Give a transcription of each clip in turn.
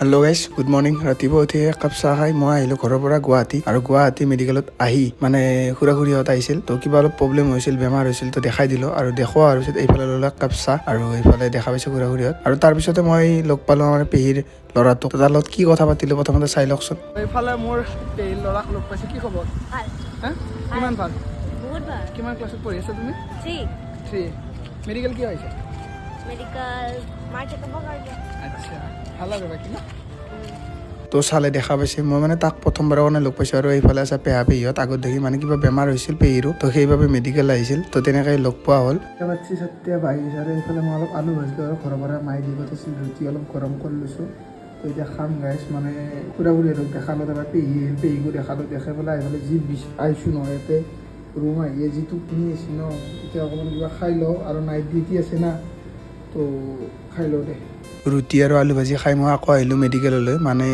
Hello' guys, good morning. ৰাতিপুৱা উঠি একাপ চাহ খাই মই আহিলোঁ ঘৰৰ পৰা গুৱাহাটী, আৰু গুৱাহাটী মেডিকেলত আহি মানে খুৰা-খুৰীহঁত আহিছিল, তো কিবা অলপ প্ৰব্লেম হৈছিল, বেমাৰ হৈছিল, তো দেখাই দিলোঁ। আৰু দেখুওৱা হোৱাৰ পিছত এইফালে ল'লোঁ একাপ চাহ, আৰু এইফালে দেখা পাইছোঁ খুৰা-খুৰীহঁত। আৰু তাৰপিছতে মই লগ পালোঁ আমাৰ পেহীৰ ল'ৰাটোক। তাৰ লগত কি কথা পাতিলোঁ প্ৰথমতে চাই লওকচোন। এইফালে মোৰ পেহীৰ ল'ৰাক লগ পাইছোঁ। কি খবৰ? ভাল। হা, কিমান ভাল? বহুত ভাল। কিমান ক্লাছত পঢ়ি আছা তুমি? 3 মেডিকেল কিয় আহিছা? মেডিকেল মাৰ চেকআপৰ কাৰণে। আচ্ছা, ভাল আৰু বাকী ন? তো চালে দেখা পাইছে, মই মানে তাক প্ৰথমবাৰৰ কাৰণে লগ পাইছোঁ। আৰু এইফালে আছে পেহা পেহীহঁত। আগত দেখি মানে কিবা বেমাৰ হৈছিল পেহীৰো, তো সেইবাবে মেডিকেল আহিছিল, তো তেনেকৈ লগ পোৱা হ'ল। বাচ্ছি চাতিয়া বাঢ়িছে, আৰু এইফালে মই অলপ আলু ভাজিলোঁ, আৰু ঘৰৰ পৰা মায়ে দি পঠাইছিল ৰুটি অলপ গৰম কৰি লৈছোঁ। তো এতিয়া খাম গাইছ। মানে খুৰা-খুৰীহঁতক দেখালোঁ, তাৰপৰা পেহীকো দেখালোঁ। দেখাই পেলাই আহি পেলাই যি আহিছোঁ নহয়, ইয়াতে ৰুম আহিয়ে যিটো কিনি আছোঁ ন, এতিয়া অকণমান কিবা খাই লওঁ, আৰু নাইট ডিউটি আছে না, তো খাই লওঁ দে। ৰুটি আৰু আলু ভাজি খাই মই আকৌ আহিলোঁ মেডিকেললৈ। মানে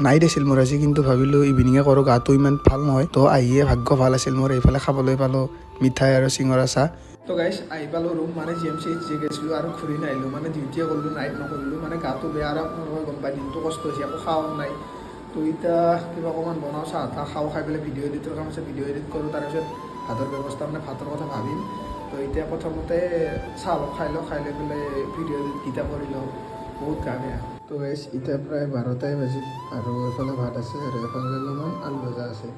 নাইট আছিল মোৰ আজি, কিন্তু ভাবিলোঁ ইভিনিঙে কৰোঁ, গাটো ইমান ভাল নহয়। তো আহিয়ে ভাগ্য ভাল আছিল মোৰ, এইফালে খাবলৈ পালোঁ মিঠাই আৰু চিঙৰা চাহ। তো গাইছ, আহি পালোঁ ৰুম, মানে GMC যে গৈছিলোঁ, আৰু ঘূৰি নাহিলোঁ, মানে ডিউটিয়ে কৰিলোঁ, নাইট নকৰিলোঁ। মানে গাটো বেয়া, আৰু আপোনালোকে গম পাই দিনটো কষ্ট হৈছে, একো খাওঁ নাই। তো এতিয়া কিবা অকণমান বনাওঁ, চাহ তাহ খাওঁ, খাই পেলাই ভিডিঅ' এডিটৰ কাম আছে, ভিডিঅ' এডিট কৰোঁ। তাৰপিছত ভাতৰ ব্যৱস্থা, মানে ভাতৰ কথা ভাবিম। তো এতিয়া প্ৰথমতে চাহ অলপ খাই লওঁ, খাই লৈ পেলাই ভিডিঅ' এডিটকেইটা কৰি লওঁ। বহুত গা বেয়া। তো গাইছ, এতিয়া প্ৰায় 12টাই বাজিল, আৰু এইফালে ভাত আছে, আৰু এইফালে অলপমান আলু ভজা আছে।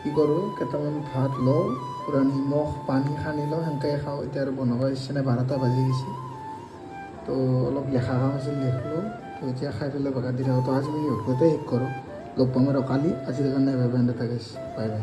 কি কৰোঁ, কেইটামান ভাত লওঁ, পূৰা নিমখ পানী সানি লওঁ, সেনেকৈ খাওঁ। এতিয়া আৰু বনাব ইচ্ছা নাই, 12টা বাজি গৈছে। তো অলপ লেখা কাম আছিল, লিখিলোঁ। তো এতিয়া খাই পেলাই বাগাৰ দি থাকোঁ। তো আজি আমি ভিডিঅ'তে শেষ কৰোঁ। লগ পাম আৰু কালি। আজিৰ কাৰণে বাই বাই, বাই বাই।